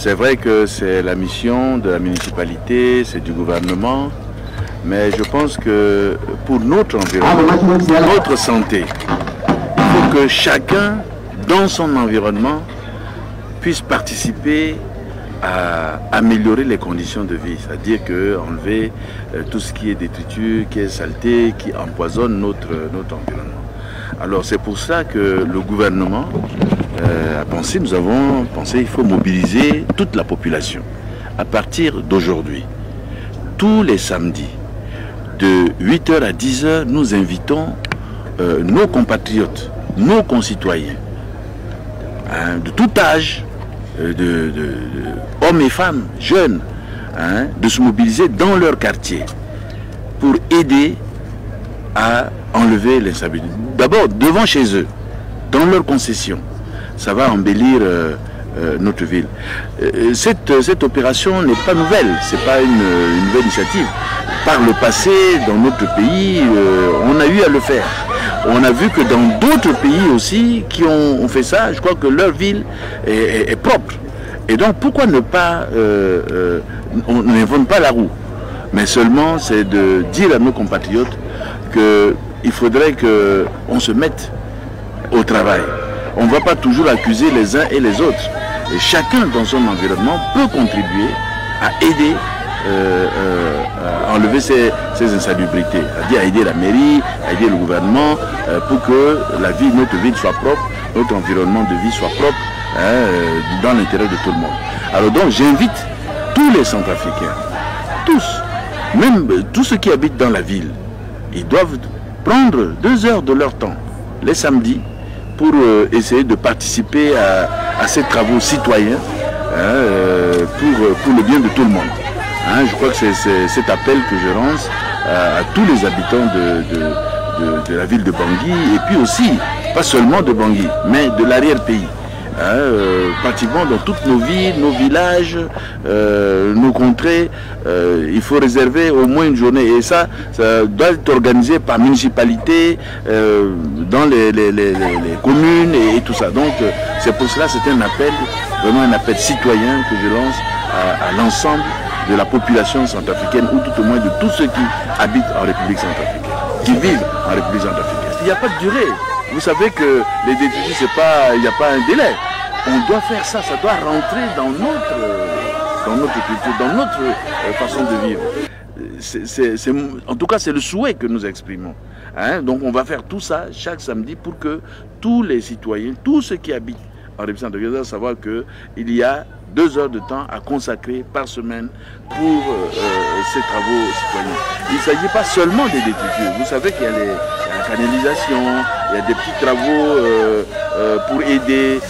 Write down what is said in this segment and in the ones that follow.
C'est vrai que c'est la mission de la municipalité, c'est du gouvernement, mais je pense que pour notre environnement, notre santé, il faut que chacun, dans son environnement, puisse participer à améliorer les conditions de vie, c'est-à-dire qu'enlever tout ce qui est détritus, qui est saleté, qui empoisonne notre environnement. Alors c'est pour ça que le gouvernement a pensé, nous avons pensé qu'il faut mobiliser toute la population. À partir d'aujourd'hui, tous les samedis, de 8h à 10h, nous invitons nos compatriotes, nos concitoyens, de tout âge, hommes et femmes, jeunes, de se mobiliser dans leur quartier pour aider à enlever l'insalubrité. D'abord, devant chez eux, dans leur concession. Ça va embellir notre ville. Cette opération n'est pas nouvelle, ce n'est pas une nouvelle initiative. Par le passé, dans notre pays, on a eu à le faire. On a vu que dans d'autres pays aussi qui ont fait ça, je crois que leur ville est propre. Et donc pourquoi ne pas, on n'invente pas la roue, mais seulement c'est de dire à nos compatriotes qu'il faudrait qu'on se mette au travail. On ne va pas toujours accuser les uns et les autres. Et chacun dans son environnement peut contribuer à aider à enlever ces insalubrités, c'est-à-dire à aider la mairie, à aider le gouvernement pour que notre ville soit propre, notre environnement de vie soit propre dans l'intérêt de tout le monde. Alors donc j'invite tous les Centrafricains, tous, même tous ceux qui habitent dans la ville, ils doivent prendre 2 heures de leur temps, les samedis, pour essayer de participer à ces travaux citoyens pour le bien de tout le monde. Je crois que c'est cet appel que je lance à tous les habitants de la ville de Bangui, et puis aussi, pas seulement de Bangui, mais de l'arrière-pays. Pratiquement dans toutes nos villes, nos villages, nos contrées, il faut réserver au moins une journée. Et ça doit être organisé par municipalité, dans les communes et tout ça. Donc c'est pour cela, c'est un appel, vraiment un appel citoyen que je lance à l'ensemble de la population centrafricaine, ou tout au moins de tous ceux qui habitent en République centrafricaine, qui vivent en République centrafricaine. Il n'y a pas de durée. Vous savez que les détritus, il n'y a pas un délai. On doit faire ça, ça doit rentrer dans notre culture, dans notre façon de vivre. En tout cas, c'est le souhait que nous exprimons. Donc on va faire tout ça chaque samedi pour que tous les citoyens, tous ceux qui habitent en République centrafricaine, doivent savoir qu'il y a 2 heures de temps à consacrer par semaine pour ces travaux citoyens. Il ne s'agit pas seulement des détritus. Vous savez qu'il y a la canalisation, il y a des petits travaux pour aider,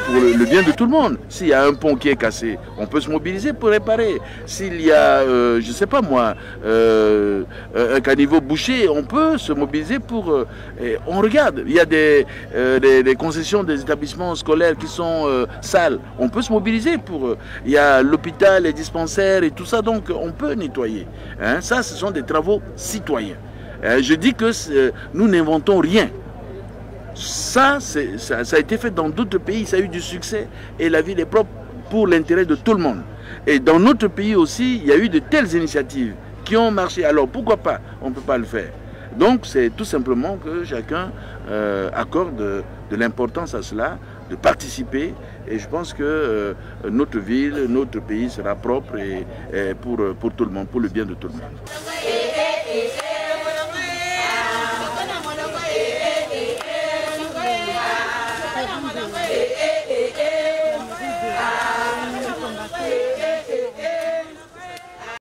pour le bien de tout le monde. S'il y a un pont qui est cassé, on peut se mobiliser pour réparer. S'il y a, je ne sais pas moi, un caniveau bouché, on peut se mobiliser pour... on regarde, il y a des concessions des établissements scolaires qui sont sales. On peut se mobiliser pour... il y a l'hôpital, les dispensaires et tout ça, donc on peut nettoyer. Ça, ce sont des travaux citoyens. Je dis que nous n'inventons rien. Ça a été fait dans d'autres pays, ça a eu du succès et la ville est propre pour l'intérêt de tout le monde. Et dans notre pays aussi, il y a eu de telles initiatives qui ont marché. Alors pourquoi pas? On ne peut pas le faire. Donc c'est tout simplement que chacun accorde de l'importance à cela, de participer, et je pense que notre ville, notre pays sera propre et pour tout le monde, pour le bien de tout le monde.